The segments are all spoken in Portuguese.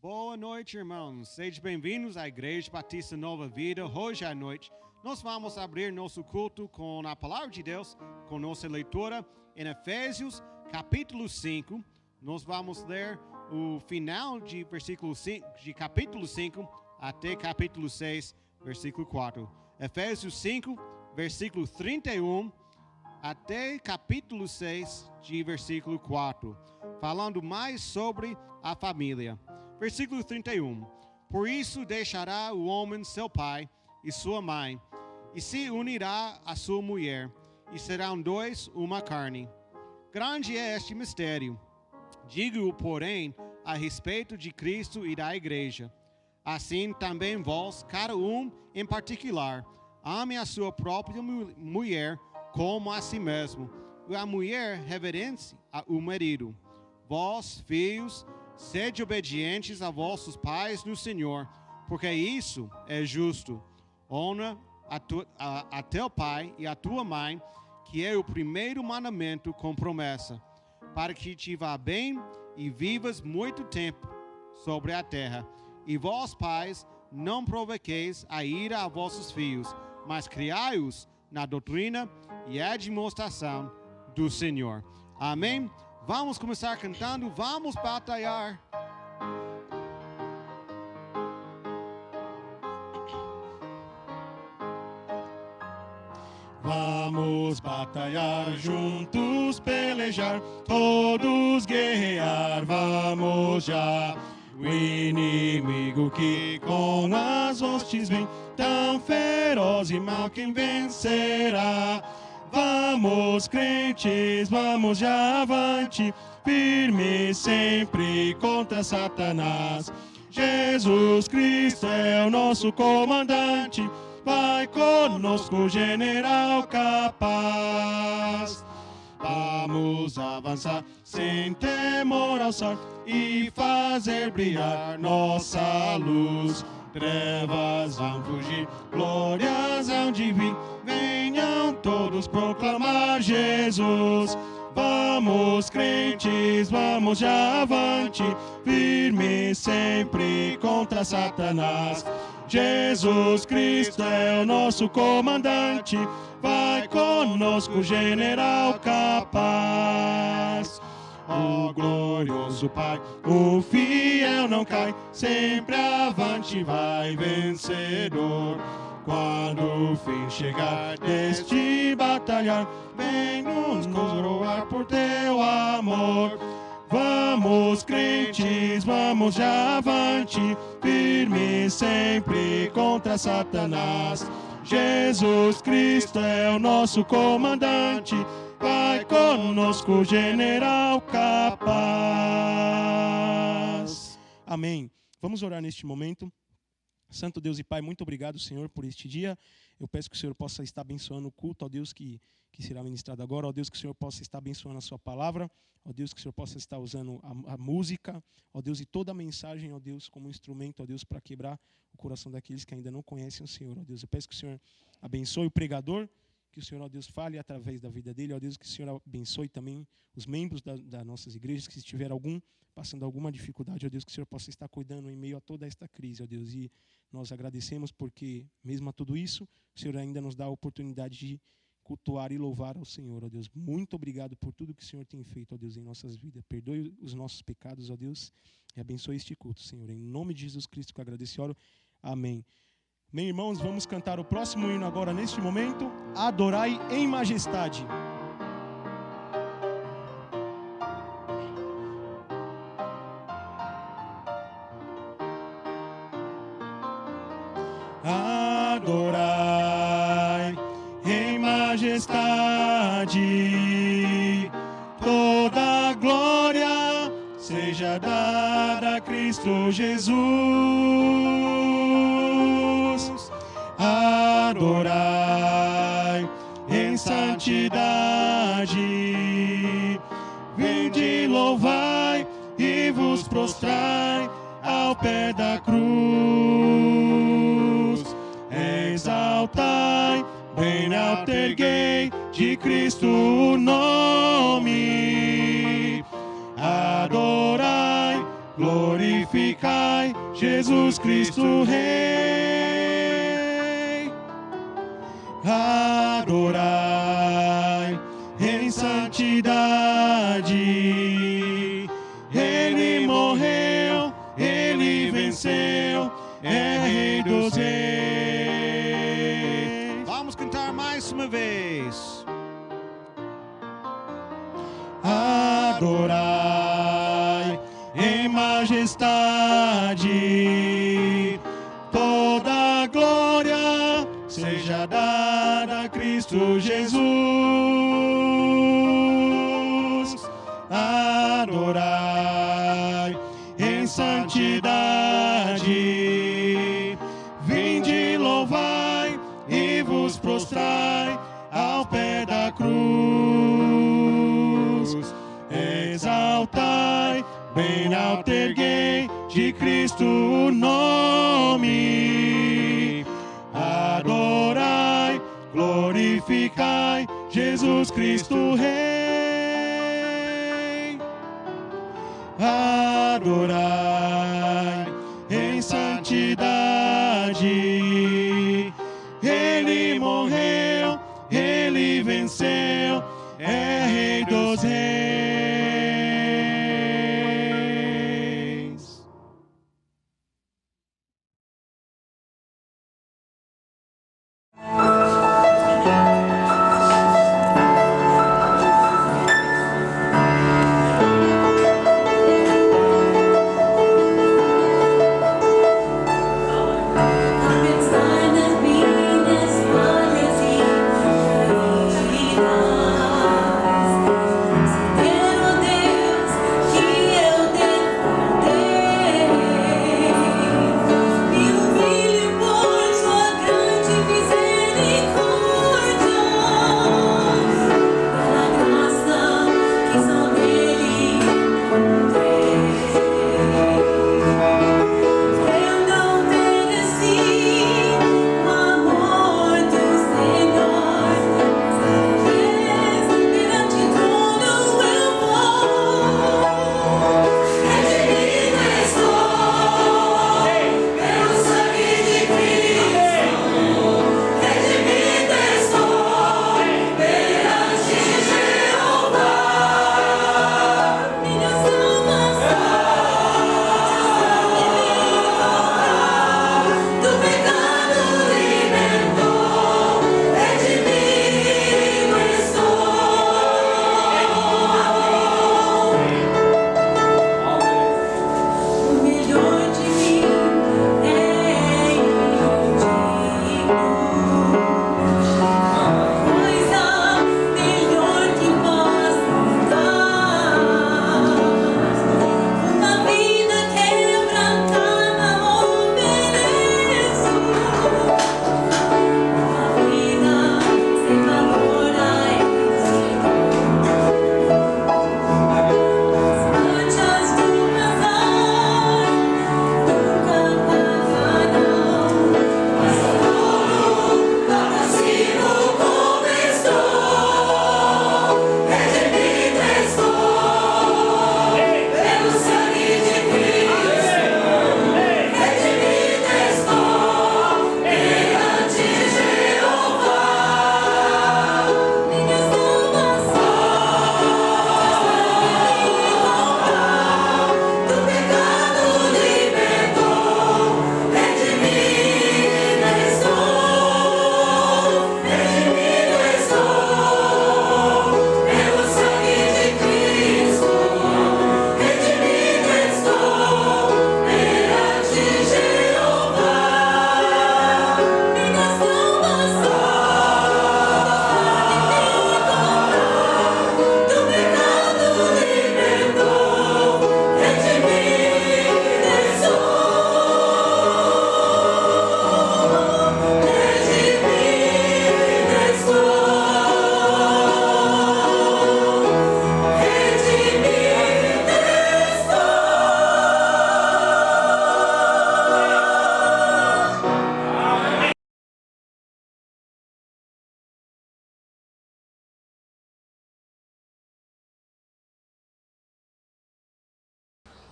Boa noite, irmãos. Sejam bem-vindos à Igreja Batista Nova Vida. Hoje à noite, nós vamos abrir nosso culto com a Palavra de Deus, com nossa leitura em Efésios, capítulo 5. Nós vamos ler o final de versículo 5, de capítulo 5 até capítulo 6, versículo 4. Efésios 5, versículo 31 até capítulo 6, de versículo 4, falando mais sobre a família. Versículo 31. Por isso deixará o homem seu pai e sua mãe, e se unirá à sua mulher, e serão dois uma carne. Grande é este mistério. Digo, porém, a respeito de Cristo e da igreja. Assim também vós, cada um em particular, ame a sua própria mulher como a si mesmo, e a mulher reverence o marido. Vós, filhos, sede obedientes a vossos pais no Senhor, porque isso é justo. Honra a teu pai e a tua mãe, que é o primeiro mandamento com promessa, para que te vá bem e vivas muito tempo sobre a terra. E vós, pais, não provoqueis a ira a vossos filhos, mas criai-os na doutrina e admoestação do Senhor. Amém? Vamos começar cantando, vamos batalhar. Vamos batalhar, juntos pelejar, todos guerrear, vamos já. O inimigo que com as hostes vem, tão feroz e mal, quem vencerá? Vamos, crentes, vamos já avante, firme sempre contra Satanás. Jesus Cristo é o nosso comandante, vai conosco, general capaz. Vamos avançar sem temor, alçar e fazer brilhar nossa luz. Trevas vão fugir, glórias hão de vir, venham todos proclamar Jesus. Vamos, crentes, vamos já avante, firme sempre contra Satanás. Jesus Cristo é o nosso comandante, vai conosco, general capaz. O glorioso Pai, o fiel não cai, sempre avante vai vencedor. Quando o fim chegar deste batalhar, vem nos coroar por teu amor. Vamos, crentes, vamos já avante, firme sempre contra Satanás. Jesus Cristo é o nosso comandante, vai conosco, general capaz. Amém. Vamos orar neste momento. Santo Deus e Pai, muito obrigado, Senhor, por este dia. Eu peço que o Senhor possa estar abençoando o culto, ó Deus, que será ministrado agora. Ó Deus, que o Senhor possa estar abençoando a sua palavra. Ó Deus, que o Senhor possa estar usando a música. Ó Deus, e toda a mensagem, ó Deus, como instrumento, ó Deus, para quebrar o coração daqueles que ainda não conhecem o Senhor. Ó Deus, eu peço que o Senhor abençoe o pregador, que o Senhor, ó Deus, fale através da vida dele. Ó Deus, que o Senhor abençoe também os membros das nossas igrejas, que se tiver passando alguma dificuldade, ó Deus, que o Senhor possa estar cuidando em meio a toda esta crise, ó Deus. E nós agradecemos porque, mesmo a tudo isso, o Senhor ainda nos dá a oportunidade de cultuar e louvar ao Senhor, ó Deus. Muito obrigado por tudo que o Senhor tem feito, ó Deus, em nossas vidas. Perdoe os nossos pecados, ó Deus, e abençoe este culto, Senhor. Em nome de Jesus Cristo que eu agradeço e oro. Amém. Bem, irmãos, vamos cantar o próximo hino agora, neste momento. Adorai em majestade. Adorai em majestade, toda a glória seja dada a Cristo Jesus. Adorai em santidade, vinde louvai e vos prostrai ao pé da cruz. Exaltai, bem alto erguei de Cristo o nome. Adorai, glorificai Jesus Cristo Rei. Adorai em santidade. Ele morreu, ele venceu, é Rei dos Reis. Vamos cantar mais uma vez. Adorai em majestade, toda glória seja dada a Cristo Jesus. Adorai em santidade, vinde, louvai e vos prostrai ao pé da cruz. Exaltai, bem alto erguei de Cristo o nome. Adorai, glorificai Jesus Cristo Rei. Adorai em santidade. Ele morreu, ele venceu, é Rei dos Reis.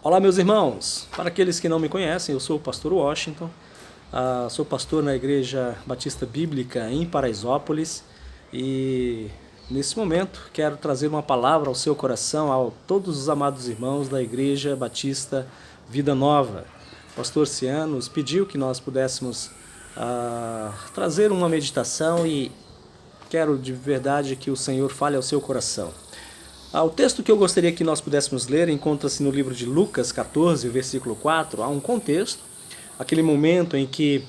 Olá, meus irmãos. Para aqueles que não me conhecem, eu sou o pastor Washington, sou pastor na Igreja Batista Bíblica em Paraisópolis e nesse momento quero trazer uma palavra ao seu coração, a todos os amados irmãos da Igreja Batista Vida Nova. O pastor Ciano nos pediu que nós pudéssemos trazer uma meditação e quero de verdade que o Senhor fale ao seu coração. O texto que eu gostaria que nós pudéssemos ler encontra-se no livro de Lucas 14, versículo 4. Há um contexto, aquele momento em que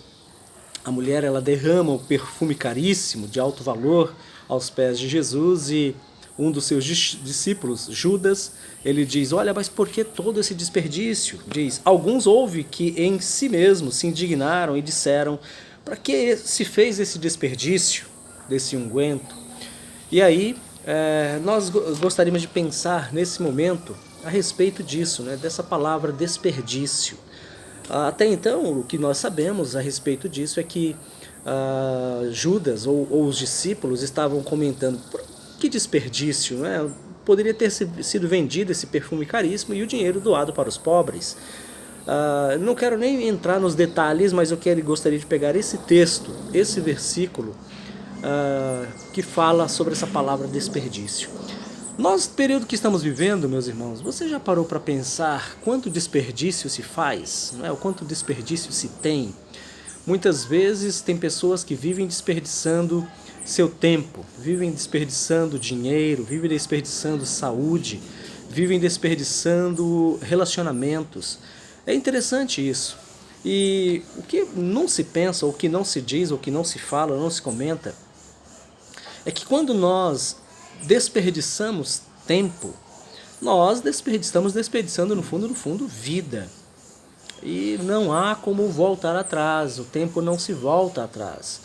a mulher ela derrama o perfume caríssimo, de alto valor, aos pés de Jesus, e um dos seus discípulos, Judas, ele diz: olha, mas por que todo esse desperdício? Diz: alguns houve que em si mesmos se indignaram e disseram: para que se fez esse desperdício desse unguento? E aí nós gostaríamos de pensar nesse momento a respeito disso, né, dessa palavra desperdício. Até então, o que nós sabemos a respeito disso é que Judas ou os discípulos estavam comentando: que desperdício, né? Poderia ter sido vendido esse perfume caríssimo e o dinheiro doado para os pobres. Não quero nem entrar nos detalhes, mas eu gostaria de pegar esse texto, esse versículo, que fala sobre essa palavra desperdício. Nós, no período que estamos vivendo, meus irmãos, você já parou para pensar quanto desperdício se faz? Não é? O quanto desperdício se tem? Muitas vezes tem pessoas que vivem desperdiçando seu tempo, vivem desperdiçando dinheiro, vivem desperdiçando saúde, vivem desperdiçando relacionamentos. É interessante isso. E o que não se pensa, o que não se diz, o que não se fala, não se comenta, é que quando nós desperdiçamos tempo, nós estamos desperdiçando no fundo vida. E não há como voltar atrás, o tempo não se volta atrás.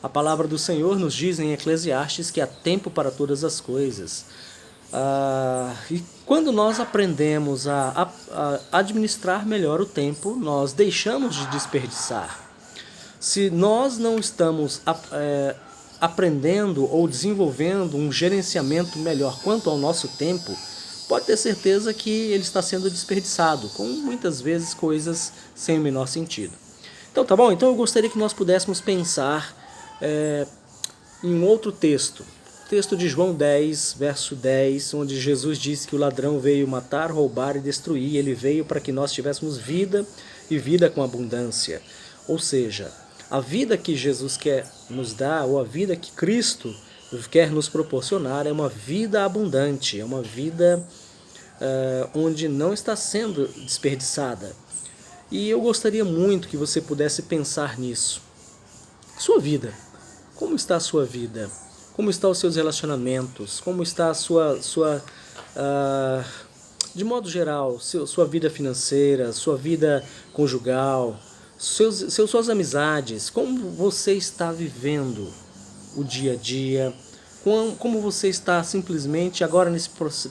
A palavra do Senhor nos diz em Eclesiastes que há tempo para todas as coisas. E quando nós aprendemos a administrar melhor o tempo, nós deixamos de desperdiçar. Se nós não estamos aprendendo ou desenvolvendo um gerenciamento melhor quanto ao nosso tempo, pode ter certeza que ele está sendo desperdiçado, com muitas vezes coisas sem o menor sentido. Então tá bom? Então eu gostaria que nós pudéssemos pensar em um outro texto. Texto de João 10, verso 10, onde Jesus disse que o ladrão veio matar, roubar e destruir. Ele veio para que nós tivéssemos vida e vida com abundância. Ou seja, a vida que Jesus quer nos dar, ou a vida que Cristo quer nos proporcionar, é uma vida abundante, é uma vida onde não está sendo desperdiçada. E eu gostaria muito que você pudesse pensar nisso. Sua vida. Como está a sua vida? Como estão os seus relacionamentos? Como está a sua de modo geral, sua vida financeira, sua vida conjugal, suas amizades? Como você está vivendo o dia a dia? Como você está simplesmente agora nesse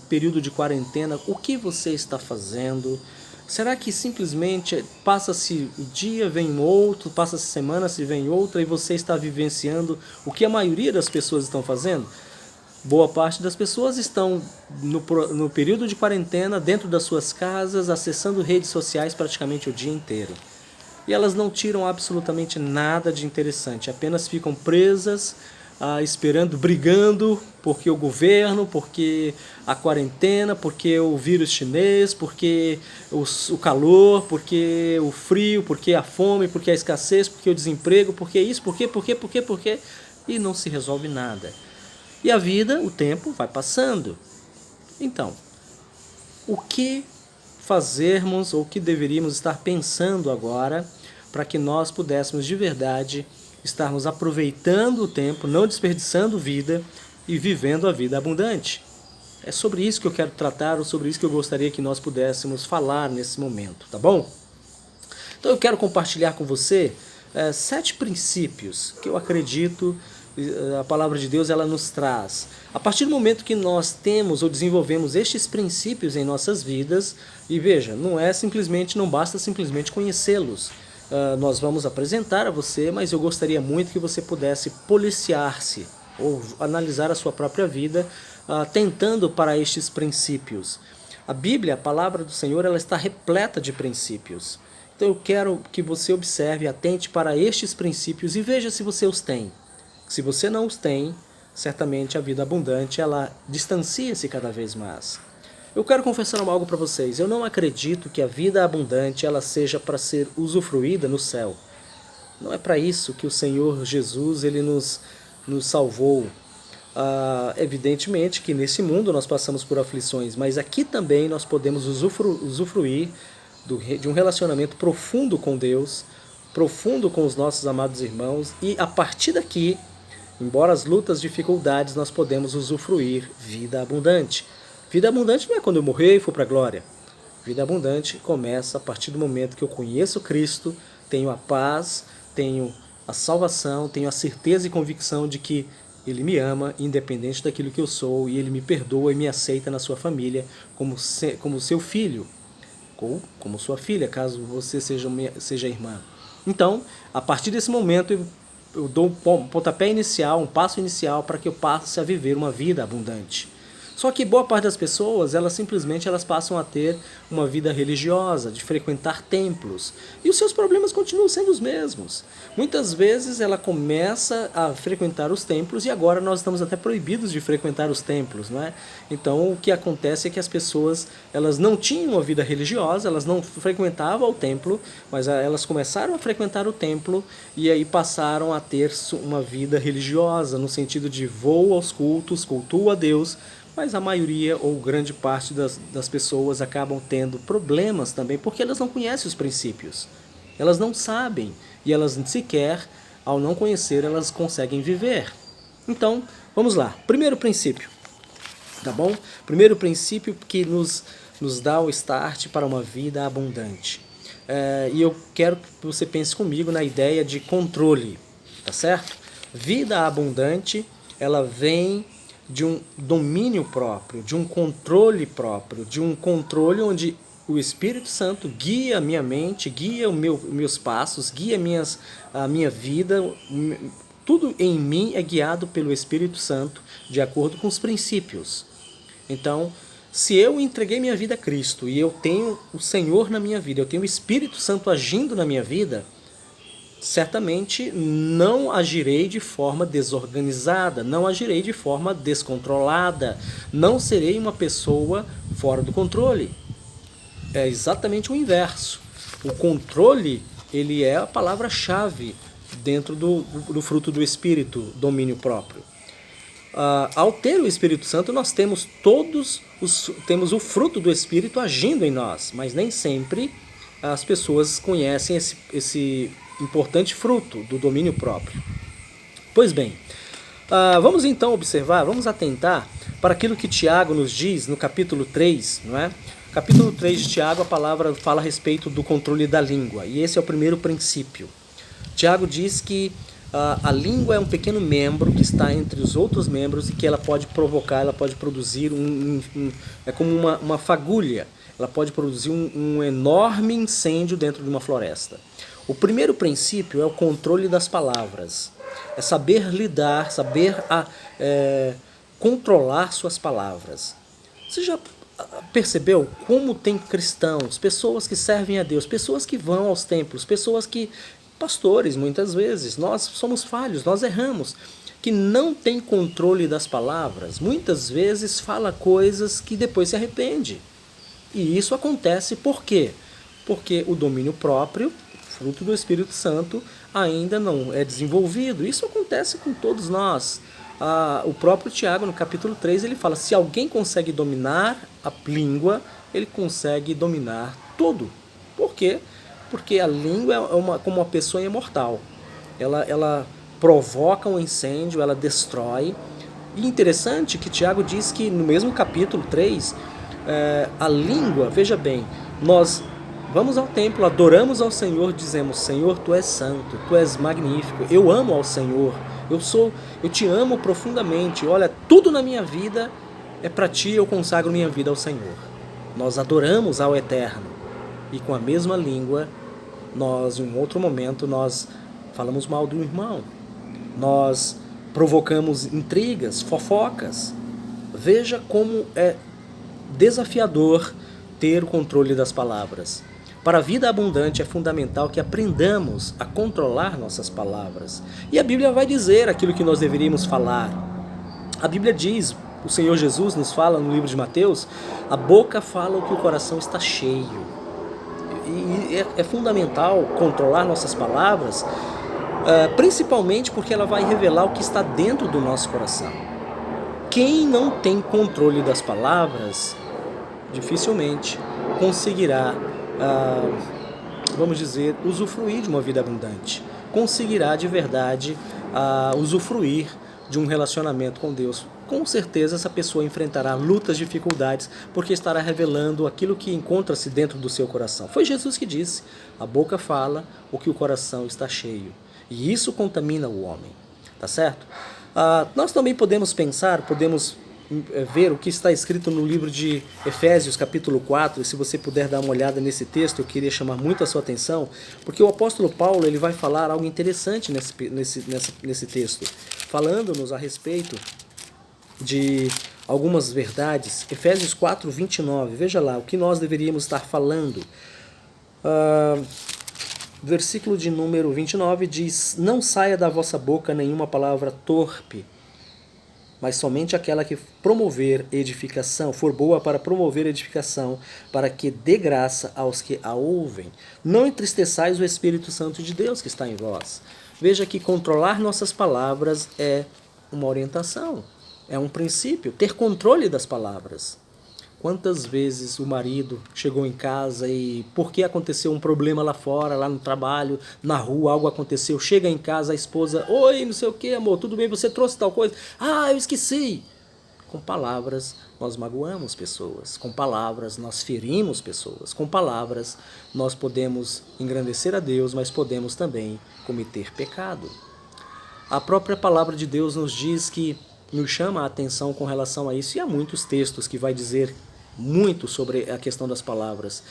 período de quarentena? O que você está fazendo? Será que simplesmente passa-se o dia, vem outro, passa-se semana, se vem outra, e você está vivenciando o que a maioria das pessoas estão fazendo? Boa parte das pessoas estão no período de quarentena, dentro das suas casas, acessando redes sociais praticamente o dia inteiro. E elas não tiram absolutamente nada de interessante, apenas ficam presas, esperando, brigando, porque o governo, porque a quarentena, porque o vírus chinês, porque o calor, porque o frio, porque a fome, porque a escassez, porque o desemprego, porque isso, porque, e não se resolve nada. E a vida, o tempo vai passando. Então, o que fazermos ou o que deveríamos estar pensando agora para que nós pudéssemos de verdade estarmos aproveitando o tempo, não desperdiçando vida e vivendo a vida abundante? É sobre isso que eu quero tratar, ou sobre isso que eu gostaria que nós pudéssemos falar nesse momento, tá bom? Então eu quero compartilhar com você 7 princípios que eu acredito a palavra de Deus ela nos traz. A partir do momento que nós temos ou desenvolvemos estes princípios em nossas vidas, e veja, não basta simplesmente conhecê-los. Nós vamos apresentar a você, mas eu gostaria muito que você pudesse policiar-se ou analisar a sua própria vida, tentando para estes princípios. A Bíblia, a palavra do Senhor, ela está repleta de princípios. Então eu quero que você observe, atente para estes princípios e veja se você os tem. Se você não os tem, certamente a vida abundante, ela distancia-se cada vez mais. Eu quero confessar algo para vocês. Eu não acredito que a vida abundante ela seja para ser usufruída no céu. Não é para isso que o Senhor Jesus ele nos salvou. Evidentemente que nesse mundo nós passamos por aflições, mas aqui também nós podemos usufruir de um relacionamento profundo com Deus, profundo com os nossos amados irmãos, e a partir daqui, embora as lutas, dificuldades, nós podemos usufruir vida abundante. Vida abundante não é quando eu morrer e for para a glória. Vida abundante começa a partir do momento que eu conheço Cristo, tenho a paz, tenho a salvação, tenho a certeza e convicção de que Ele me ama, independente daquilo que eu sou, e Ele me perdoa e me aceita na sua família como seu filho, ou como sua filha, caso você seja irmã. Então, a partir desse momento, eu dou um pontapé inicial, um passo inicial para que eu passe a viver uma vida abundante. Só que boa parte das pessoas, elas passam a ter uma vida religiosa, de frequentar templos. E os seus problemas continuam sendo os mesmos. Muitas vezes ela começa a frequentar os templos e agora nós estamos até proibidos de frequentar os templos, não é? Então o que acontece é que as pessoas, elas não tinham uma vida religiosa, elas não frequentavam o templo, mas elas começaram a frequentar o templo e aí passaram a ter uma vida religiosa, no sentido de vou aos cultos, cultuo a Deus, mas a maioria ou grande parte das pessoas acabam tendo problemas também, porque elas não conhecem os princípios. Elas não sabem e elas sequer, ao não conhecer, elas conseguem viver. Então, vamos lá. Primeiro princípio, tá bom? Primeiro princípio que nos dá o start para uma vida abundante. E eu quero que você pense comigo na ideia de controle, tá certo? Vida abundante, ela vem de um domínio próprio, de um controle próprio, de um controle onde o Espírito Santo guia a minha mente, guia meus passos, guia a minha vida. Tudo em mim é guiado pelo Espírito Santo de acordo com os princípios. Então, se eu entreguei minha vida a Cristo e eu tenho o Senhor na minha vida, eu tenho o Espírito Santo agindo na minha vida, certamente não agirei de forma desorganizada, não agirei de forma descontrolada, não serei uma pessoa fora do controle. É exatamente o inverso. O controle, ele é a palavra-chave dentro do fruto do Espírito, domínio próprio. Ao ter o Espírito Santo, nós temos temos o fruto do Espírito agindo em nós, mas nem sempre as pessoas conhecem esse importante fruto do domínio próprio. Pois bem, vamos então observar, vamos atentar para aquilo que Tiago nos diz no capítulo 3, não é? Capítulo 3 de Tiago, a palavra fala a respeito do controle da língua, e esse é o primeiro princípio. Tiago diz que a língua é um pequeno membro que está entre os outros membros e que ela pode provocar, ela pode produzir é como uma fagulha, ela pode produzir um enorme incêndio dentro de uma floresta. O primeiro princípio é o controle das palavras. É saber lidar, saber controlar suas palavras. Você já percebeu como tem cristãos, pessoas que servem a Deus, pessoas que vão aos templos, pastores muitas vezes, nós somos falhos, nós erramos, que não tem controle das palavras, muitas vezes fala coisas que depois se arrepende. E isso acontece por quê? Porque o domínio próprio, fruto do Espírito Santo, ainda não é desenvolvido. Isso acontece com todos nós. O próprio Tiago, no capítulo 3, ele fala, se alguém consegue dominar a língua, ele consegue dominar tudo. Por quê? Porque a língua é como uma pessoa imortal. Ela provoca um incêndio, ela destrói. E interessante que Tiago diz que no mesmo capítulo 3, a língua, veja bem, nós vamos ao templo, adoramos ao Senhor, dizemos, Senhor, Tu és santo, Tu és magnífico, eu amo ao Senhor, eu te amo profundamente, olha, tudo na minha vida é para Ti, eu consagro minha vida ao Senhor. Nós adoramos ao Eterno e com a mesma língua, em um outro momento, nós falamos mal do irmão, nós provocamos intrigas, fofocas. Veja como é desafiador ter o controle das palavras. Para a vida abundante é fundamental que aprendamos a controlar nossas palavras. E a Bíblia vai dizer aquilo que nós deveríamos falar. A Bíblia diz, o Senhor Jesus nos fala no livro de Mateus, a boca fala o que o coração está cheio. E é fundamental controlar nossas palavras, principalmente porque ela vai revelar o que está dentro do nosso coração. Quem não tem controle das palavras, dificilmente conseguirá, vamos dizer, usufruir de uma vida abundante. Conseguirá de verdade usufruir de um relacionamento com Deus. Com certeza essa pessoa enfrentará lutas, dificuldades, porque estará revelando aquilo que encontra-se dentro do seu coração. Foi Jesus que disse, a boca fala o que o coração está cheio. E isso contamina o homem, tá certo? Nós também podemos pensar, podemos ver o que está escrito no livro de Efésios, capítulo 4, e se você puder dar uma olhada nesse texto, eu queria chamar muito a sua atenção, porque o apóstolo Paulo ele vai falar algo interessante nesse texto, falando-nos a respeito de algumas verdades. Efésios 4, 29, veja lá, o que nós deveríamos estar falando. Versículo de número 29 diz, não saia da vossa boca nenhuma palavra torpe, mas somente aquela que promover edificação, for boa para promover edificação, para que dê graça aos que a ouvem. Não entristeçais o Espírito Santo de Deus que está em vós. Veja que controlar nossas palavras é uma orientação, é um princípio, ter controle das palavras. Quantas vezes o marido chegou em casa e porque aconteceu um problema lá fora, lá no trabalho, na rua, algo aconteceu, chega em casa a esposa, oi, não sei o que, amor, tudo bem, você trouxe tal coisa? Ah, eu esqueci. Com palavras nós magoamos pessoas, com palavras nós ferimos pessoas, com palavras nós podemos engrandecer a Deus, mas podemos também cometer pecado. A própria palavra de Deus nos diz que nos chama a atenção com relação a isso, e há muitos textos que vai dizer muito sobre a questão das palavras.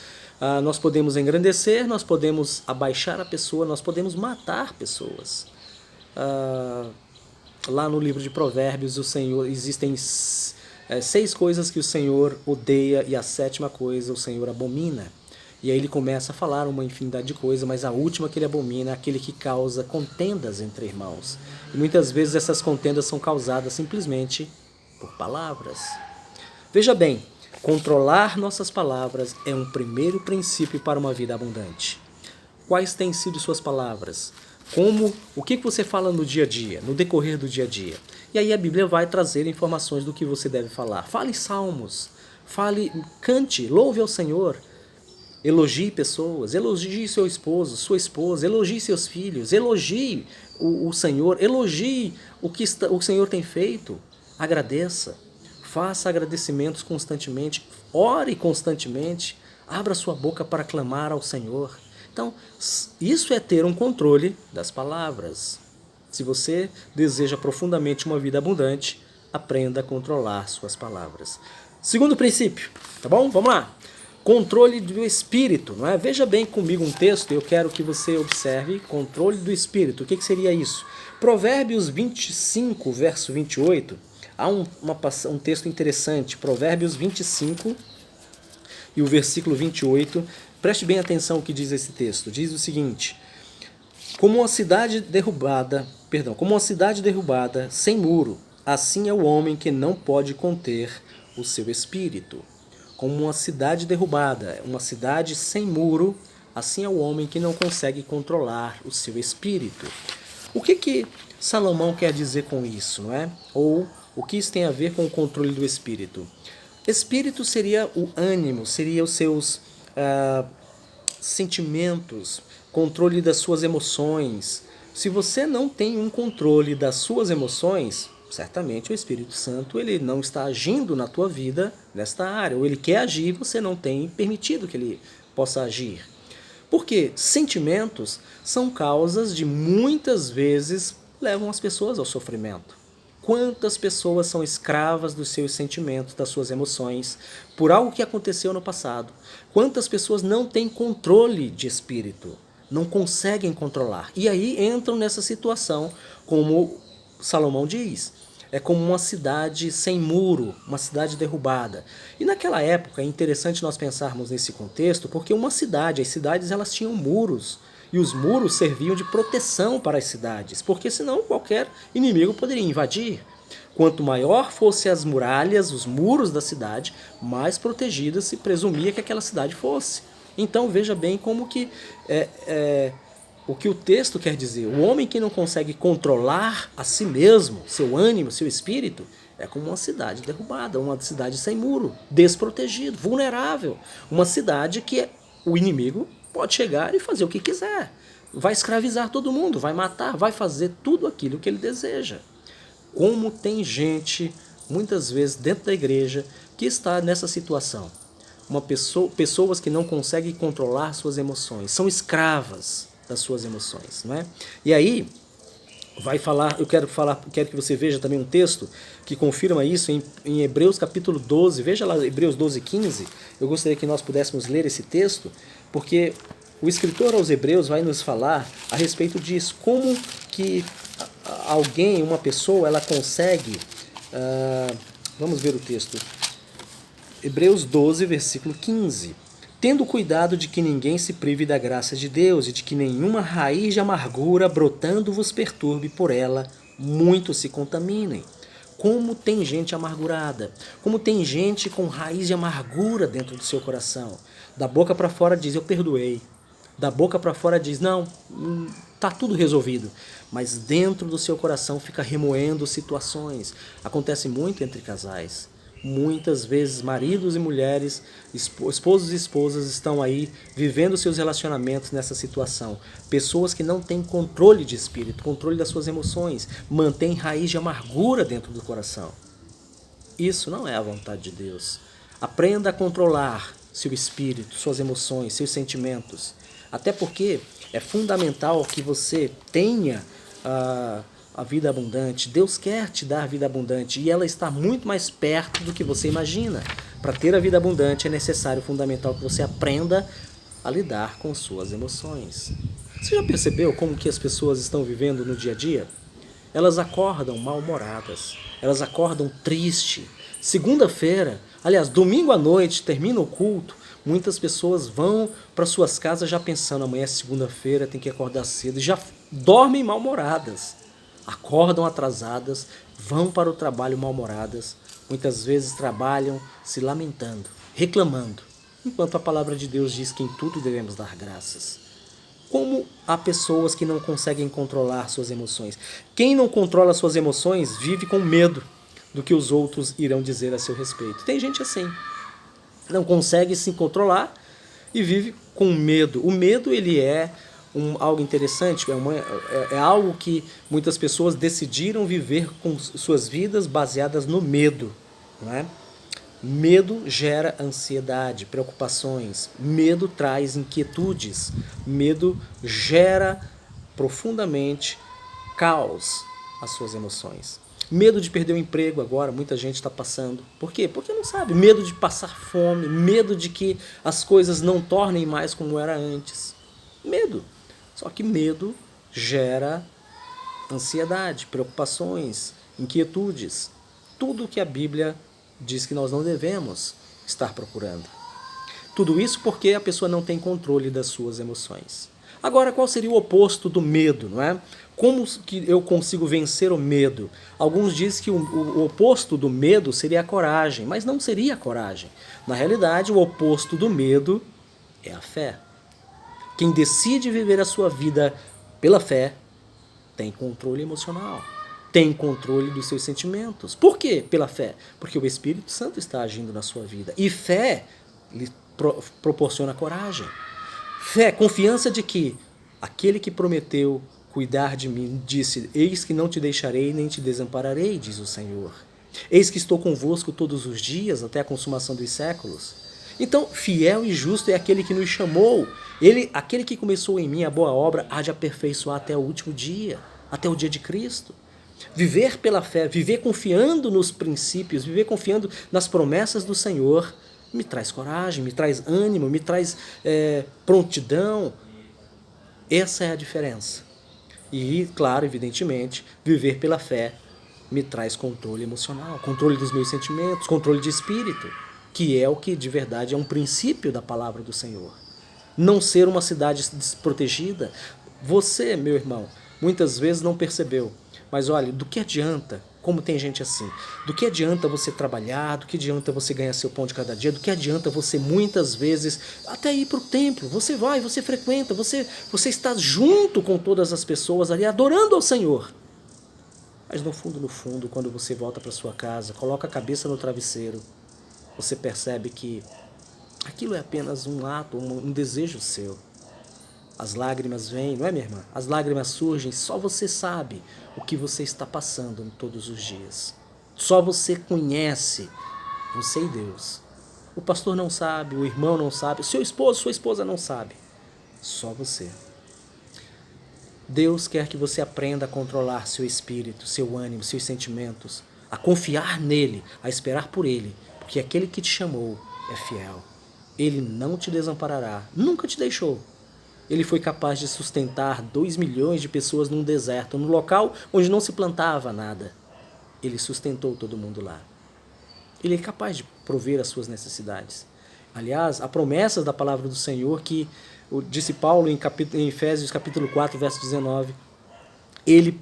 Nós podemos engrandecer, nós podemos abaixar a pessoa, nós podemos matar pessoas. Lá no livro de Provérbios, o Senhor, existem 6 coisas que o Senhor odeia e a 7ª coisa o Senhor abomina. E aí ele começa a falar uma infinidade de coisas, mas a última que ele abomina é aquele que causa contendas entre irmãos. E muitas vezes essas contendas são causadas simplesmente por palavras. Veja bem, controlar nossas palavras é um primeiro princípio para uma vida abundante. Quais têm sido suas palavras? O que você fala no dia a dia, no decorrer do dia a dia? E aí a Bíblia vai trazer informações do que você deve falar. Fale salmos, cante, louve ao Senhor. Elogie pessoas, elogie seu esposo, sua esposa, elogie seus filhos, elogie o Senhor, elogie o que o Senhor tem feito, agradeça, faça agradecimentos constantemente, ore constantemente, abra sua boca para clamar ao Senhor. Então, isso é ter um controle das palavras. Se você deseja profundamente uma vida abundante, aprenda a controlar suas palavras. Segundo princípio, tá bom? Vamos lá. Controle do espírito, não é? Veja bem comigo um texto, eu quero que você observe controle do espírito. O que seria isso? Provérbios 25, verso 28, há um texto interessante, Provérbios 25 e o versículo 28, preste bem atenção ao que diz esse texto. Diz o seguinte, como uma cidade derrubada sem muro, assim é o homem que não pode conter o seu espírito. Como uma cidade derrubada, uma cidade sem muro, assim é o homem que não consegue controlar o seu espírito. O que Salomão quer dizer com isso, não é? Ou o que isso tem a ver com o controle do espírito? Espírito seria o ânimo, seria os seus sentimentos, controle das suas emoções. Se você não tem um controle das suas emoções, certamente o Espírito Santo ele não está agindo na tua vida nesta área, ou ele quer agir e você não tem permitido que ele possa agir. Porque sentimentos são causas de muitas vezes levam as pessoas ao sofrimento. Quantas pessoas são escravas dos seus sentimentos, das suas emoções, por algo que aconteceu no passado? Quantas pessoas não têm controle de espírito, não conseguem controlar? E aí entram nessa situação, como Salomão diz, é como uma cidade sem muro, uma cidade derrubada. E naquela época é interessante nós pensarmos nesse contexto, porque as cidades elas tinham muros, e os muros serviam de proteção para as cidades, porque senão qualquer inimigo poderia invadir. Quanto maior fossem as muralhas, os muros da cidade, mais protegida se presumia que aquela cidade fosse. Então veja bem como que o que o texto quer dizer. O homem que não consegue controlar a si mesmo, seu ânimo, seu espírito, é como uma cidade derrubada, uma cidade sem muro, desprotegido, vulnerável. Uma cidade que o inimigo pode chegar e fazer o que quiser. Vai escravizar todo mundo, vai matar, vai fazer tudo aquilo que ele deseja. Como tem gente, muitas vezes dentro da igreja, que está nessa situação. Pessoas que não conseguem controlar suas emoções, são escravas das suas emoções, não é? E aí eu quero que você veja também um texto que confirma isso em Hebreus capítulo 12. Veja lá Hebreus 12, 15. Eu gostaria que nós pudéssemos ler esse texto, porque o escritor aos Hebreus vai nos falar a respeito disso, como que uma pessoa, ela consegue... vamos ver o texto. Hebreus 12, versículo 15. Tendo cuidado de que ninguém se prive da graça de Deus e de que nenhuma raiz de amargura brotando vos perturbe por ela, muitos se contaminem. Como tem gente amargurada, como tem gente com raiz de amargura dentro do seu coração. Da boca para fora diz, eu perdoei. Da boca para fora diz, não, tá tudo resolvido. Mas dentro do seu coração fica remoendo situações. Acontece muito entre casais. Muitas vezes maridos e mulheres, esposos e esposas estão aí vivendo seus relacionamentos nessa situação. Pessoas que não têm controle de espírito, controle das suas emoções, mantêm raiz de amargura dentro do coração. Isso não é a vontade de Deus. Aprenda a controlar seu espírito, suas emoções, seus sentimentos. Até porque é fundamental que você tenha a vida abundante. Deus quer te dar vida abundante e ela está muito mais perto do que você imagina. Para ter a vida abundante é necessário, fundamental, que você aprenda a lidar com suas emoções. Você já percebeu como que as pessoas estão vivendo no dia a dia? Elas acordam mal-humoradas, elas acordam tristes. Segunda-feira, aliás, domingo à noite, termina o culto, muitas pessoas vão para suas casas já pensando, amanhã é segunda-feira, tem que acordar cedo, e já dormem mal-humoradas. Acordam atrasadas, vão para o trabalho mal-humoradas, muitas vezes trabalham se lamentando, reclamando, enquanto a palavra de Deus diz que em tudo devemos dar graças. Como há pessoas que não conseguem controlar suas emoções? Quem não controla suas emoções vive com medo do que os outros irão dizer a seu respeito. Tem gente assim, não consegue se controlar e vive com medo. O medo, ele é algo interessante, é algo que muitas pessoas decidiram viver com suas vidas baseadas no medo, não é? Medo gera ansiedade, preocupações, medo traz inquietudes, medo gera profundamente caos às suas emoções. Medo de perder o emprego agora, muita gente está passando. Por quê? Porque não sabe. Medo de passar fome, medo de que as coisas não tornem mais como era antes. Medo. Só que medo gera ansiedade, preocupações, inquietudes. Tudo que a Bíblia diz que nós não devemos estar procurando. Tudo isso porque a pessoa não tem controle das suas emoções. Agora, qual seria o oposto do medo, não é? Como que eu consigo vencer o medo? Alguns dizem que o oposto do medo seria a coragem, mas não seria a coragem. Na realidade, o oposto do medo é a fé. Quem decide viver a sua vida pela fé tem controle emocional, tem controle dos seus sentimentos. Por quê? Pela fé. Porque o Espírito Santo está agindo na sua vida. E fé lhe proporciona coragem. Fé, confiança de que aquele que prometeu cuidar de mim disse, eis que não te deixarei nem te desampararei, diz o Senhor. Eis que estou convosco todos os dias até a consumação dos séculos. Então, fiel e justo é aquele que nos chamou. Aquele que começou em mim a boa obra há de aperfeiçoar até o último dia, até o dia de Cristo. Viver pela fé, viver confiando nos princípios, viver confiando nas promessas do Senhor, me traz coragem, me traz ânimo, me traz prontidão. Essa é a diferença. E, claro, evidentemente, viver pela fé me traz controle emocional, controle dos meus sentimentos, controle de espírito, que é o que de verdade é um princípio da palavra do Senhor. Não ser uma cidade desprotegida. Você, meu irmão, muitas vezes não percebeu, mas olha, do que adianta, como tem gente assim, do que adianta você trabalhar, do que adianta você ganhar seu pão de cada dia, do que adianta você muitas vezes até ir para o templo, você vai, você frequenta, você está junto com todas as pessoas ali adorando ao Senhor. Mas no fundo, quando você volta para sua casa, coloca a cabeça no travesseiro, você percebe que aquilo é apenas um ato, um desejo seu. As lágrimas vêm, não é, minha irmã? As lágrimas surgem, só você sabe o que você está passando todos os dias. Só você conhece, você e Deus. O pastor não sabe, o irmão não sabe, seu esposo, sua esposa não sabe. Só você. Deus quer que você aprenda a controlar seu espírito, seu ânimo, seus sentimentos, a confiar nele, a esperar por ele, porque aquele que te chamou é fiel. Ele não te desamparará, nunca te deixou. Ele foi capaz de sustentar 2 milhões de pessoas num deserto, num local onde não se plantava nada. Ele sustentou todo mundo lá. Ele é capaz de prover as suas necessidades. Aliás, há promessas da palavra do Senhor que disse Paulo em Efésios capítulo 4, verso 19, ele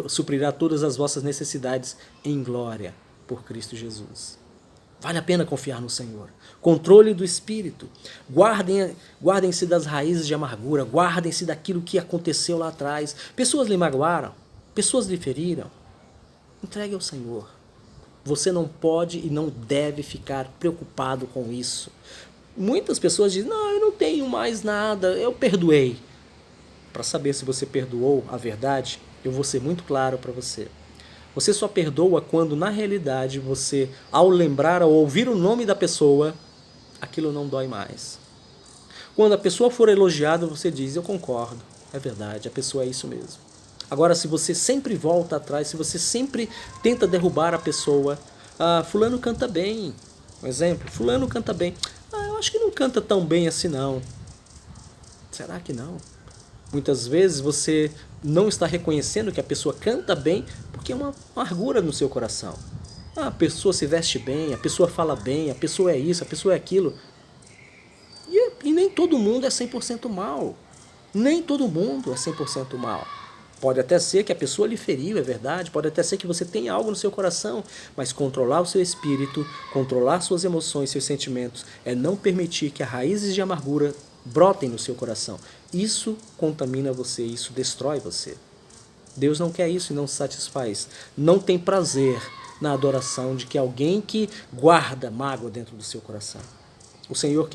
suprirá todas as vossas necessidades em glória por Cristo Jesus. Vale a pena confiar no Senhor. Controle do espírito. Guardem-se das raízes de amargura, guardem-se daquilo que aconteceu lá atrás. Pessoas lhe magoaram, pessoas lhe feriram. Entregue ao Senhor. Você não pode e não deve ficar preocupado com isso. Muitas pessoas dizem, não, eu não tenho mais nada, eu perdoei. Para saber se você perdoou a verdade, eu vou ser muito claro para você. Você só perdoa quando, na realidade, você, ao lembrar, ao ouvir o nome da pessoa, aquilo não dói mais. Quando a pessoa for elogiada, você diz, eu concordo, é verdade, a pessoa é isso mesmo. Agora, se você sempre volta atrás, se você sempre tenta derrubar a pessoa, fulano canta bem, um exemplo, fulano canta bem, eu acho que não canta tão bem assim não. Será que não? Muitas vezes você não está reconhecendo que a pessoa canta bem porque é uma amargura no seu coração. A pessoa se veste bem, a pessoa fala bem, a pessoa é isso, a pessoa é aquilo. E nem todo mundo é 100% mal. Nem todo mundo é 100% mal. Pode até ser que a pessoa lhe feriu, é verdade. Pode até ser que você tenha algo no seu coração. Mas controlar o seu espírito, controlar suas emoções, seus sentimentos, é não permitir que as raízes de amargura brotem no seu coração. Isso contamina você, isso destrói você. Deus não quer isso e não se satisfaz. Não tem prazer na adoração de que alguém que guarda mágoa dentro do seu coração. O Senhor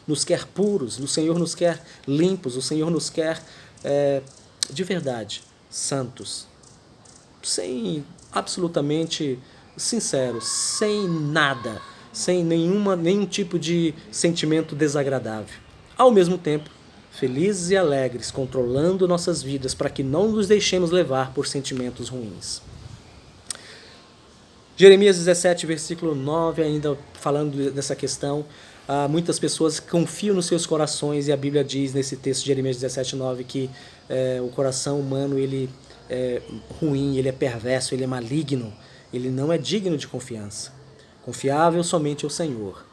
nos quer puros, o Senhor nos quer limpos, o Senhor nos quer de verdade santos, sem absolutamente sinceros, sem nada, sem nenhum tipo de sentimento desagradável. Ao mesmo tempo, felizes e alegres, controlando nossas vidas para que não nos deixemos levar por sentimentos ruins. Jeremias 17, versículo 9, ainda falando dessa questão, muitas pessoas confiam nos seus corações e a Bíblia diz nesse texto de Jeremias 17, 9 que o coração humano ele é ruim, ele é perverso, ele é maligno, ele não é digno de confiança. Confiável somente é o Senhor.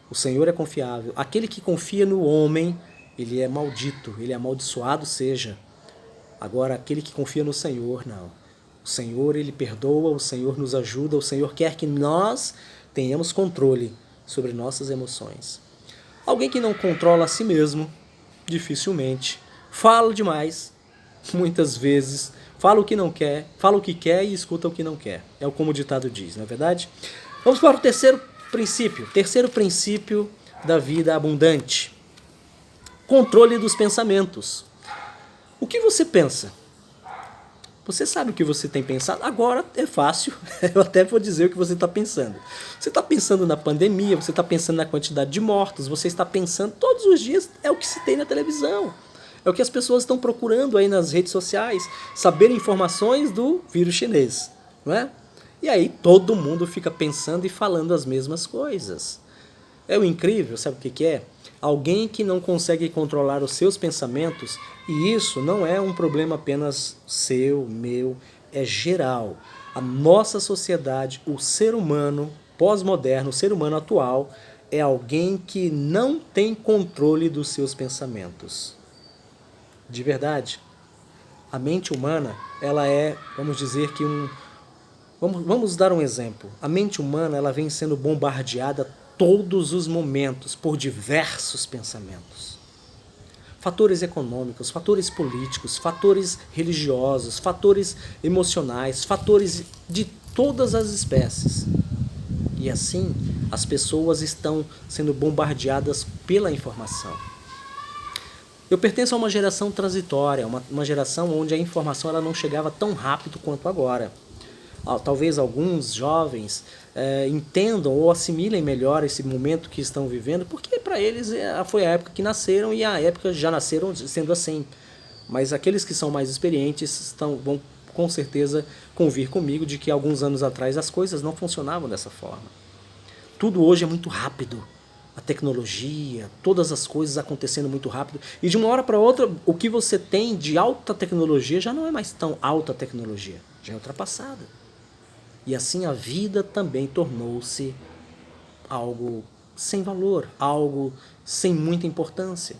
O Senhor é confiável. Aquele que confia no homem, ele é maldito, ele é amaldiçoado seja. Agora, aquele que confia no Senhor, não. O Senhor, ele perdoa, o Senhor nos ajuda, o Senhor quer que nós tenhamos controle sobre nossas emoções. Alguém que não controla a si mesmo, dificilmente, fala demais, muitas vezes, fala o que não quer, fala o que quer e escuta o que não quer. É como o ditado diz, não é verdade? Vamos para o terceiro princípio da vida abundante. Controle dos pensamentos. O que você pensa? Você sabe o que você tem pensado? Agora é fácil, eu até vou dizer o que você está pensando. Você está pensando na pandemia, você está pensando na quantidade de mortos, você está pensando todos os dias, é o que se tem na televisão. É o que as pessoas estão procurando aí nas redes sociais, saber informações do vírus chinês, não é? E aí todo mundo fica pensando e falando as mesmas coisas. É o incrível, sabe o que é? Alguém que não consegue controlar os seus pensamentos, e isso não é um problema apenas seu, meu, é geral. A nossa sociedade, o ser humano pós-moderno, o ser humano atual, é alguém que não tem controle dos seus pensamentos. De verdade, a mente humana, ela é, vamos dizer que Vamos dar um exemplo. A mente humana, ela vem sendo bombardeada todos os momentos por diversos pensamentos. Fatores econômicos, fatores políticos, fatores religiosos, fatores emocionais, fatores de todas as espécies. E assim, as pessoas estão sendo bombardeadas pela informação. Eu pertenço a uma geração transitória, uma geração onde a informação ela não chegava tão rápido quanto agora. Talvez alguns jovens entendam ou assimilem melhor esse momento que estão vivendo, porque para eles foi a época que nasceram e a época já nasceram sendo assim. Mas aqueles que são mais experientes vão com certeza convir comigo de que alguns anos atrás as coisas não funcionavam dessa forma. Tudo hoje é muito rápido. A tecnologia, todas as coisas acontecendo muito rápido. E de uma hora para outra, o que você tem de alta tecnologia já não é mais tão alta tecnologia, já é ultrapassada. E assim a vida também tornou-se algo sem valor, algo sem muita importância.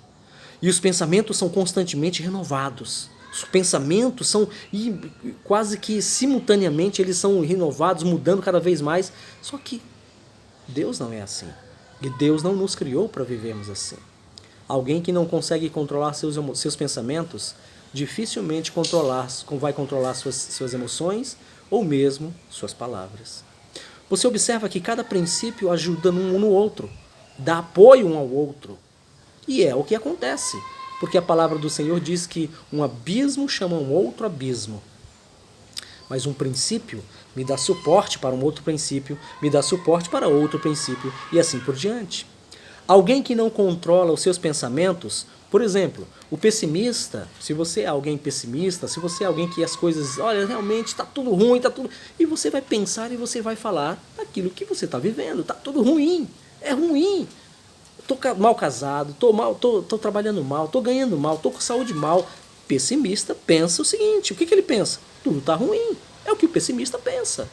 E os pensamentos são constantemente renovados. Os pensamentos são, e quase que simultaneamente, eles são renovados, mudando cada vez mais. Só que Deus não é assim. E Deus não nos criou para vivermos assim. Alguém que não consegue controlar seus pensamentos, dificilmente vai controlar suas emoções, ou mesmo suas palavras. Você observa que cada princípio ajuda um no outro, dá apoio um ao outro. E é o que acontece, porque a palavra do Senhor diz que um abismo chama um outro abismo. Mas um princípio me dá suporte para um outro princípio, me dá suporte para outro princípio, e assim por diante. Alguém que não controla os seus pensamentos, por exemplo, o pessimista, se você é alguém pessimista, se você é alguém que as coisas, olha, realmente está tudo ruim, está tudo... E você vai pensar e você vai falar daquilo que você está vivendo, está tudo ruim, é ruim. Estou mal casado, estou trabalhando mal, estou ganhando mal, estou com saúde mal. Pessimista pensa o seguinte, o que ele pensa? Tudo está ruim, é o que o pessimista pensa.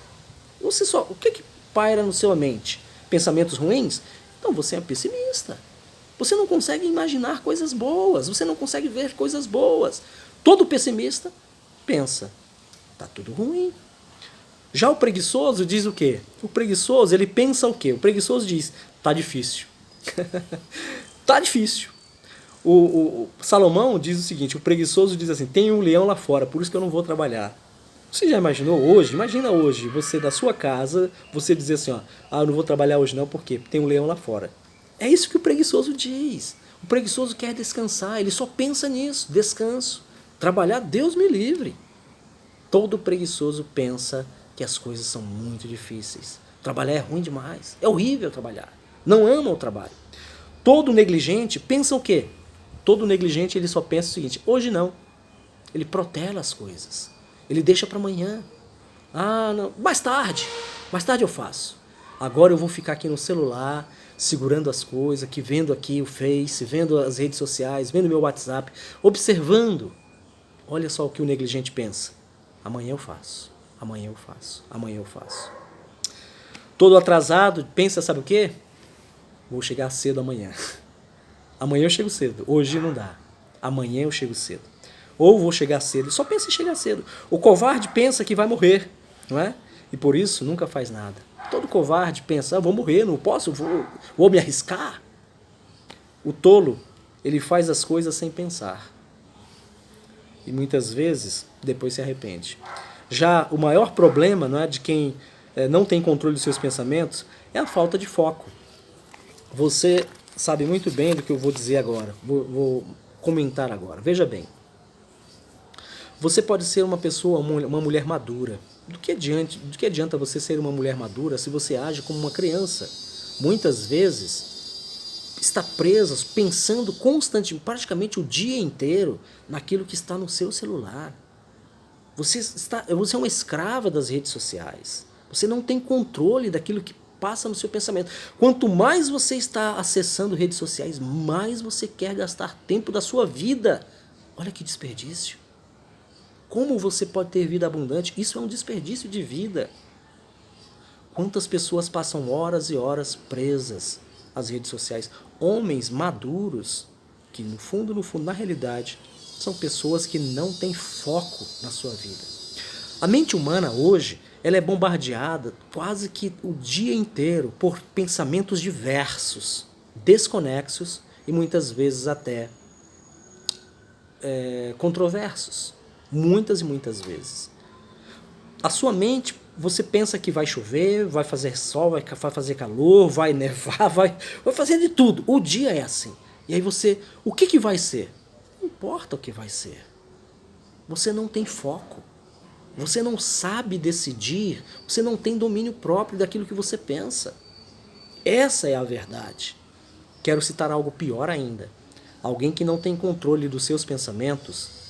O que paira na sua mente? Pensamentos ruins? Então você é pessimista. Você não consegue imaginar coisas boas, você não consegue ver coisas boas. Todo pessimista pensa, está tudo ruim. Já o preguiçoso diz o quê? O preguiçoso, ele pensa o quê? O preguiçoso diz, está difícil. Está difícil. O Salomão diz o seguinte, o preguiçoso diz assim, tem um leão lá fora, por isso que eu não vou trabalhar. Você já imaginou hoje? Imagina hoje, você da sua casa, você dizer assim, eu não vou trabalhar hoje não, por quê? Porque tem um leão lá fora. É isso que o preguiçoso diz. O preguiçoso quer descansar, ele só pensa nisso, descanso. Trabalhar, Deus me livre. Todo preguiçoso pensa que as coisas são muito difíceis. Trabalhar é ruim demais, é horrível trabalhar. Não ama o trabalho. Todo negligente pensa o quê? Todo negligente ele só pensa o seguinte, hoje não. Ele protela as coisas. Ele deixa para amanhã. Não, mais tarde eu faço. Agora eu vou ficar aqui no celular, segurando as coisas, vendo aqui o Face, vendo as redes sociais, vendo meu WhatsApp, observando. Olha só o que o negligente pensa. Amanhã eu faço, amanhã eu faço, amanhã eu faço. Todo atrasado pensa, sabe o quê? Vou chegar cedo amanhã. Amanhã eu chego cedo, hoje não dá. Amanhã eu chego cedo. Ou vou chegar cedo, só pensa em chegar cedo. O covarde pensa que vai morrer, não é? E por isso nunca faz nada. Todo covarde pensa, vou morrer, não posso, vou me arriscar. O tolo, ele faz as coisas sem pensar. E muitas vezes, depois se arrepende. Já o maior problema, não é, de quem não tem controle dos seus pensamentos é a falta de foco. Você sabe muito bem do que eu vou dizer agora, vou comentar agora. Veja bem, você pode ser uma pessoa, uma mulher madura. Do que adianta você ser uma mulher madura se você age como uma criança? Muitas vezes está presa, pensando constantemente, praticamente o dia inteiro, naquilo que está no seu celular. Você é uma escrava das redes sociais. Você não tem controle daquilo que passa no seu pensamento. Quanto mais você está acessando redes sociais, mais você quer gastar tempo da sua vida. Olha que desperdício. Como você pode ter vida abundante? Isso é um desperdício de vida. Quantas pessoas passam horas e horas presas às redes sociais? Homens maduros que no fundo, na realidade, são pessoas que não têm foco na sua vida. A mente humana hoje, ela é bombardeada quase que o dia inteiro por pensamentos diversos, desconexos e muitas vezes até controversos. Muitas e muitas vezes. A sua mente, você pensa que vai chover, vai fazer sol, vai fazer calor, vai nevar, vai fazer de tudo. O dia é assim. E aí o que vai ser? Não importa o que vai ser. Você não tem foco. Você não sabe decidir. Você não tem domínio próprio daquilo que você pensa. Essa é a verdade. Quero citar algo pior ainda. Alguém que não tem controle dos seus pensamentos,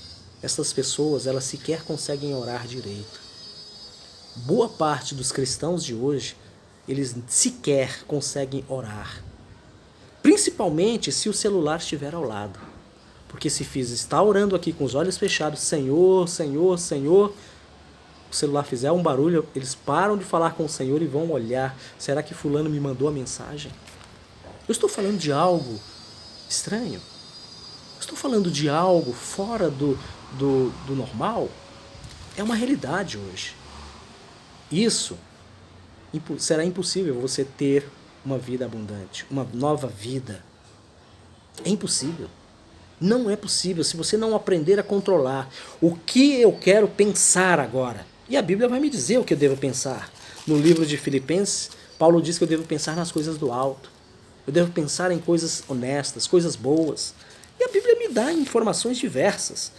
essas pessoas, elas sequer conseguem orar direito. Boa parte dos cristãos de hoje, eles sequer conseguem orar. Principalmente se o celular estiver ao lado. Porque se está orando aqui com os olhos fechados, Senhor, Senhor, Senhor, o celular fizer um barulho, eles param de falar com o Senhor e vão olhar. Será que fulano me mandou a mensagem? Eu estou falando de algo estranho. Eu estou falando de algo fora do normal. É uma realidade hoje. Isso será impossível você ter uma vida abundante, uma nova vida. É impossível. Não é possível se você não aprender a controlar o que eu quero pensar agora. E a Bíblia vai me dizer o que eu devo pensar. No livro de Filipenses, Paulo diz que eu devo pensar nas coisas do alto. Eu devo pensar em coisas honestas, coisas boas. E a Bíblia me dá informações diversas,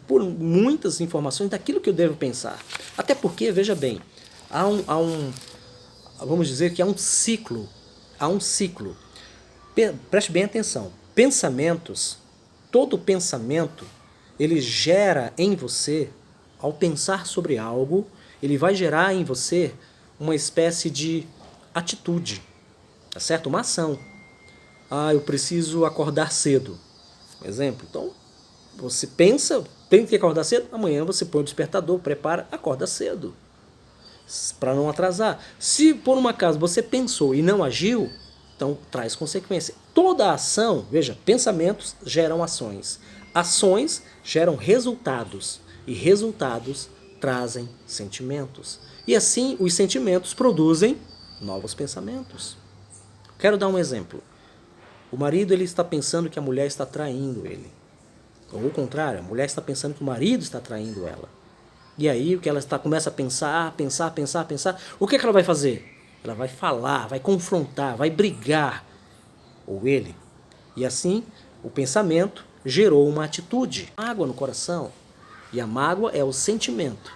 por muitas informações daquilo que eu devo pensar. Até porque, veja bem, vamos dizer que há um ciclo. Preste bem atenção. Pensamentos, todo pensamento, ele gera em você, ao pensar sobre algo, ele vai gerar em você uma espécie de atitude, tá certo? Uma ação. Eu preciso acordar cedo. Por exemplo, então, você pensa, tem que acordar cedo, amanhã você põe o despertador, prepara, acorda cedo, para não atrasar. Se por um acaso você pensou e não agiu, então traz consequência. Toda ação, veja, pensamentos geram ações. Ações geram resultados. E resultados trazem sentimentos. E assim, os sentimentos produzem novos pensamentos. Quero dar um exemplo. O marido ele está pensando que a mulher está traindo ele. Ou o contrário, a mulher está pensando que o marido está traindo ela. E aí o que ela começa a pensar. O que ela vai fazer? Ela vai falar, vai confrontar, vai brigar. Ou ele. E assim, o pensamento gerou uma atitude. Mágoa no coração. E a mágoa é o sentimento.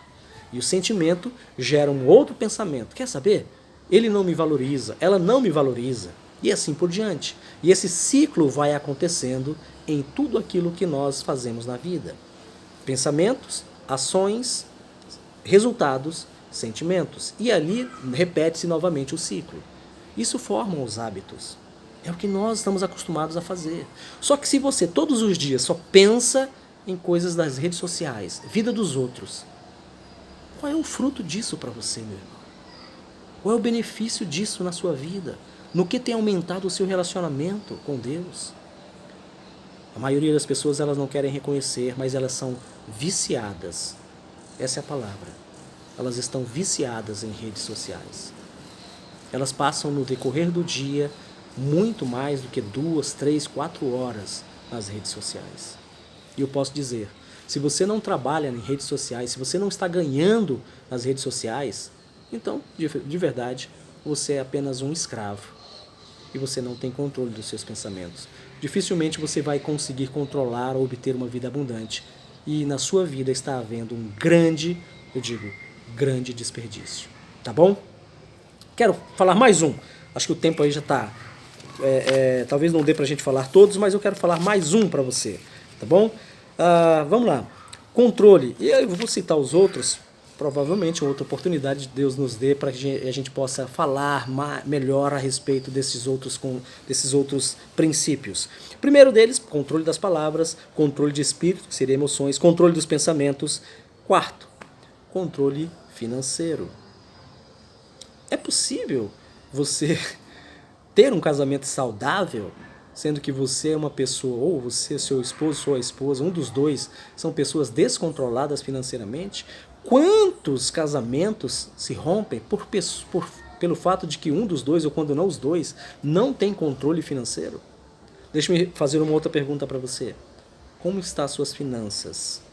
E o sentimento gera um outro pensamento. Quer saber? Ele não me valoriza, ela não me valoriza. E assim por diante. E esse ciclo vai acontecendo em tudo aquilo que nós fazemos na vida. Pensamentos, ações, resultados, sentimentos. E ali repete-se novamente o ciclo. Isso forma os hábitos. É o que nós estamos acostumados a fazer. Só que se você todos os dias só pensa em coisas das redes sociais, vida dos outros, qual é o fruto disso para você, meu irmão? Qual é o benefício disso na sua vida? No que tem aumentado o seu relacionamento com Deus? A maioria das pessoas elas não querem reconhecer, mas elas são viciadas. Essa é a palavra. Elas estão viciadas em redes sociais. Elas passam no decorrer do dia muito mais do que 2, 3, 4 horas nas redes sociais. E eu posso dizer, se você não trabalha em redes sociais, se você não está ganhando nas redes sociais, então, de verdade, você é apenas um escravo. E você não tem controle dos seus pensamentos. Dificilmente você vai conseguir controlar ou obter uma vida abundante. E na sua vida está havendo um grande desperdício. Tá bom? Quero falar mais um. Acho que o tempo aí já está... talvez não dê para a gente falar todos, mas eu quero falar mais um para você. Tá bom? Vamos lá. Controle. E eu vou citar os outros. Provavelmente outra oportunidade de Deus nos dê para que a gente possa falar melhor a respeito desses outros princípios. O primeiro deles, controle das palavras, controle de espírito, que seria emoções, controle dos pensamentos, Quarto, controle financeiro. É possível você ter um casamento saudável, sendo que você é uma pessoa, ou você, seu esposo, sua esposa, um dos dois, são pessoas descontroladas financeiramente? Quantos casamentos se rompem pelo fato de que um dos dois, ou quando não os dois, não tem controle financeiro? Deixa-me fazer uma outra pergunta para você. Como estão as suas finanças?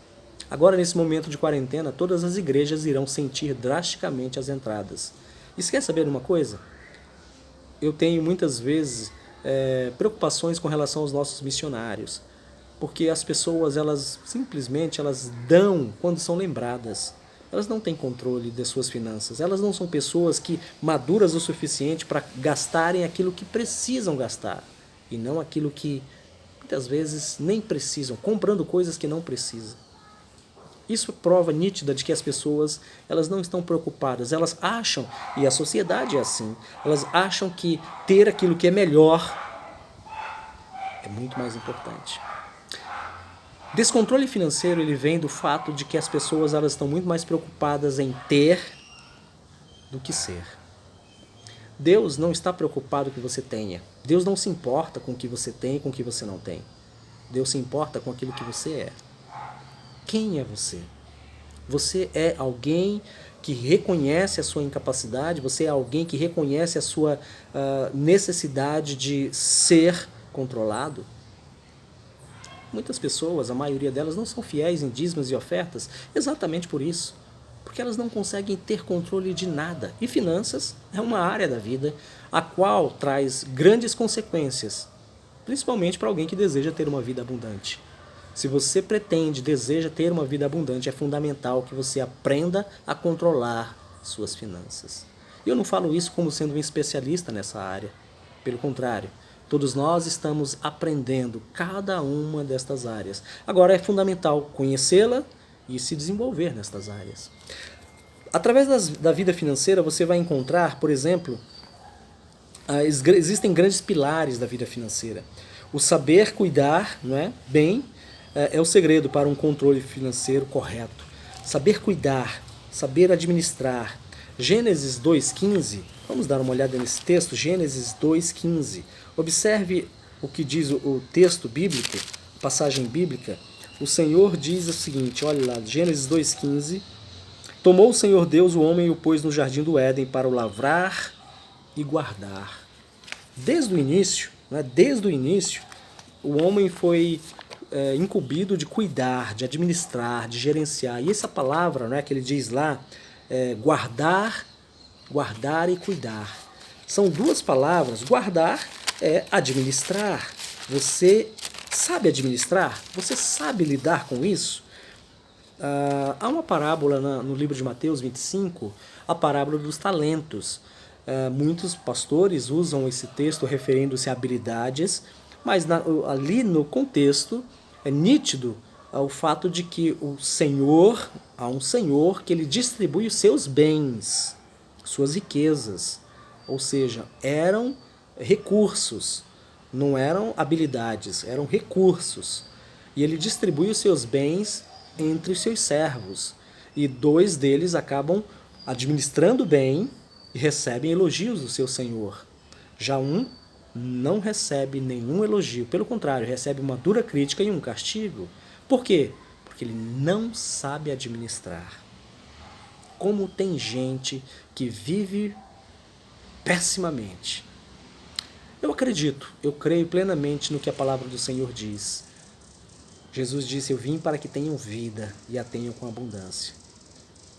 Agora, nesse momento de quarentena, todas as igrejas irão sentir drasticamente as entradas. E você quer saber uma coisa? Eu tenho muitas vezes preocupações com relação aos nossos missionários, porque as pessoas, elas simplesmente dão quando são lembradas. Elas não têm controle das suas finanças. Elas não são pessoas que maduras o suficiente para gastarem aquilo que precisam gastar e não aquilo que muitas vezes nem precisam, comprando coisas que não precisam. Isso é prova nítida de que as pessoas, elas não estão preocupadas. Elas acham, e a sociedade é assim, elas acham que ter aquilo que é melhor é muito mais importante. Descontrole financeiro, ele vem do fato de que as pessoas, elas estão muito mais preocupadas em ter do que ser. Deus não está preocupado com o que você tenha. Deus não se importa com o que você tem e com o que você não tem. Deus se importa com aquilo que você é. Quem é você? Você é alguém que reconhece a sua incapacidade, você é alguém que reconhece a sua necessidade de ser controlado. Muitas pessoas, a maioria delas, não são fiéis em dízimos e ofertas exatamente por isso. Porque elas não conseguem ter controle de nada. E finanças é uma área da vida a qual traz grandes consequências, principalmente para alguém que deseja ter uma vida abundante. Se você deseja ter uma vida abundante, é fundamental que você aprenda a controlar suas finanças. Eu não falo isso como sendo um especialista nessa área. Pelo contrário, todos nós estamos aprendendo cada uma destas áreas. Agora é fundamental conhecê-la e se desenvolver nestas áreas. Através da vida financeira, você vai encontrar, por exemplo, existem grandes pilares da vida financeira. O saber cuidar, não é, bem, é o segredo para um controle financeiro correto. Saber cuidar, saber administrar. Gênesis 2,15, vamos dar uma olhada nesse texto, Gênesis 2,15. Observe o que diz o texto bíblico, passagem bíblica. O Senhor diz o seguinte, olha lá, Gênesis 2,15. Tomou o Senhor Deus o homem e o pôs no jardim do Éden para o lavrar e guardar. Desde o início, o homem foi incumbido de cuidar, de administrar, de gerenciar. E essa palavra, que ele diz lá, guardar e cuidar. São duas palavras. Guardar é administrar. Você sabe administrar? Você sabe lidar com isso? Há uma parábola no livro de Mateus 25, a parábola dos talentos. Muitos pastores usam esse texto referindo-se a habilidades, mas ali no contexto é nítido o fato de que há um Senhor que ele distribui os seus bens, suas riquezas, ou seja, eram recursos, não eram habilidades, eram recursos. E ele distribui os seus bens entre os seus servos. E dois deles acabam administrando bem e recebem elogios do seu Senhor. Já um não recebe nenhum elogio, pelo contrário, recebe uma dura crítica e um castigo. Por quê? Porque ele não sabe administrar. Como tem gente que vive pessimamente. Eu creio plenamente no que a palavra do Senhor diz. Jesus disse, eu vim para que tenham vida e a tenham com abundância.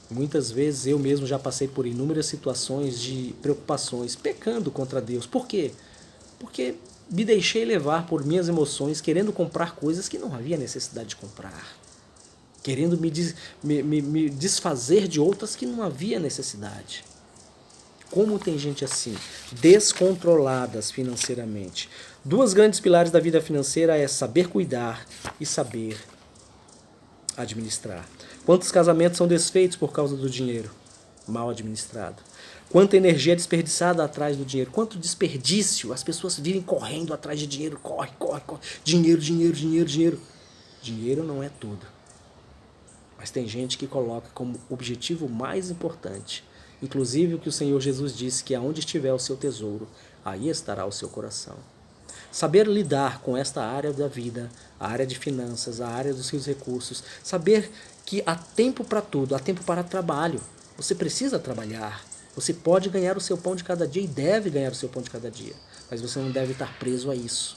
Muitas vezes eu mesmo já passei por inúmeras situações de preocupações, pecando contra Deus. Por quê? Porque me deixei levar por minhas emoções, querendo comprar coisas que não havia necessidade de comprar. Querendo me desfazer de outras que não havia necessidade. Como tem gente assim, descontroladas financeiramente. Duas grandes pilares da vida financeira é saber cuidar e saber administrar. Quantos casamentos são desfeitos por causa do dinheiro mal administrado? Quanta energia é desperdiçada atrás do dinheiro? Quanto desperdício? As pessoas vivem correndo atrás de dinheiro. Corre. Dinheiro. Dinheiro não é tudo. Mas tem gente que coloca como objetivo mais importante, inclusive o que o Senhor Jesus disse, que aonde estiver o seu tesouro, aí estará o seu coração. Saber lidar com esta área da vida, a área de finanças, a área dos seus recursos, saber que há tempo para tudo, há tempo para trabalho. Você precisa trabalhar, você pode ganhar o seu pão de cada dia e deve ganhar o seu pão de cada dia, mas você não deve estar preso a isso.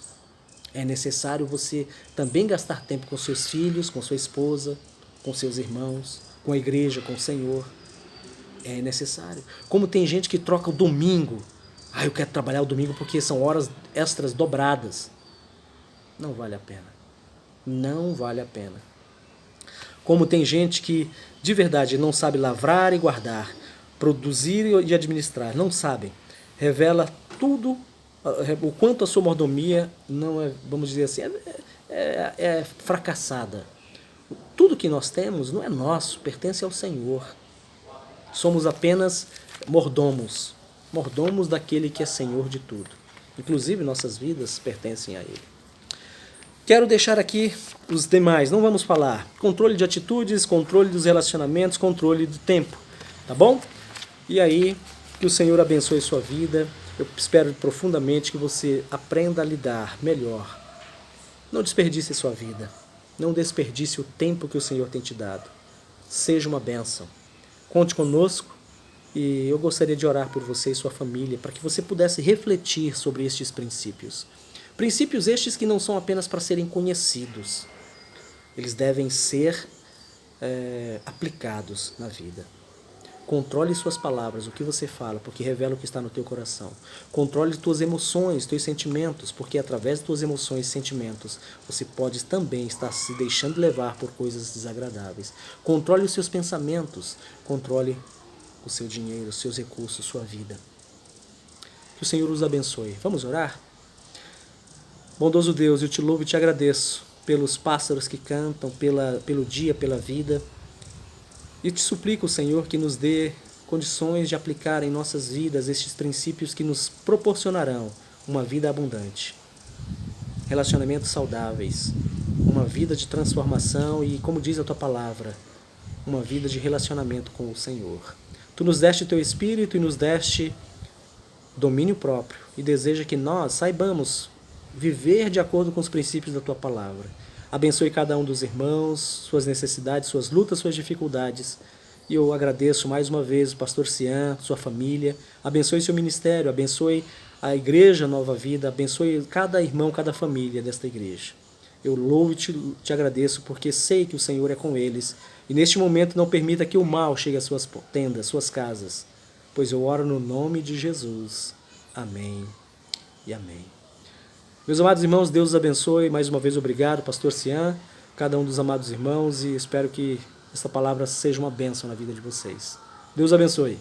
É necessário você também gastar tempo com seus filhos, com sua esposa, com seus irmãos, com a igreja, com o Senhor. É necessário. Como tem gente que troca o domingo. Eu quero trabalhar o domingo porque são horas extras dobradas. Não vale a pena. Não vale a pena. Como tem gente que de verdade não sabe lavrar e guardar, produzir e administrar, não sabem. Revela tudo, o quanto a sua mordomia não é, vamos dizer assim, é fracassada. Tudo que nós temos não é nosso, pertence ao Senhor. Somos apenas mordomos daquele que é Senhor de tudo. Inclusive, nossas vidas pertencem a Ele. Quero deixar aqui os demais, não vamos falar. Controle de atitudes, controle dos relacionamentos, controle do tempo. Tá bom? E aí, que o Senhor abençoe sua vida. Eu espero profundamente que você aprenda a lidar melhor. Não desperdice sua vida. Não desperdice o tempo que o Senhor tem te dado. Seja uma bênção. Conte conosco e eu gostaria de orar por você e sua família para que você pudesse refletir sobre estes princípios. Princípios estes que não são apenas para serem conhecidos. Eles devem ser aplicados na vida. Controle suas palavras, o que você fala, porque revela o que está no teu coração. Controle tuas emoções, teus sentimentos, porque através de tuas emoções e sentimentos, você pode também estar se deixando levar por coisas desagradáveis. Controle os seus pensamentos, controle o seu dinheiro, os seus recursos, sua vida. Que o Senhor os abençoe. Vamos orar? Bondoso Deus, eu te louvo e te agradeço pelos pássaros que cantam, pelo dia, pela vida. E te suplico, Senhor, que nos dê condições de aplicar em nossas vidas estes princípios que nos proporcionarão uma vida abundante, relacionamentos saudáveis, uma vida de transformação e, como diz a Tua palavra, uma vida de relacionamento com o Senhor. Tu nos deste o Teu Espírito e nos deste domínio próprio e deseja que nós saibamos viver de acordo com os princípios da Tua palavra. Abençoe cada um dos irmãos, suas necessidades, suas lutas, suas dificuldades. E eu agradeço mais uma vez o pastor Cian, sua família. Abençoe seu ministério, abençoe a igreja Nova Vida, abençoe cada irmão, cada família desta igreja. Eu louvo e te agradeço porque sei que o Senhor é com eles. E neste momento não permita que o mal chegue às suas tendas, suas casas. Pois eu oro no nome de Jesus. Amém e amém. Meus amados irmãos, Deus os abençoe. Mais uma vez, obrigado, pastor Cian, cada um dos amados irmãos, e espero que esta palavra seja uma bênção na vida de vocês. Deus abençoe.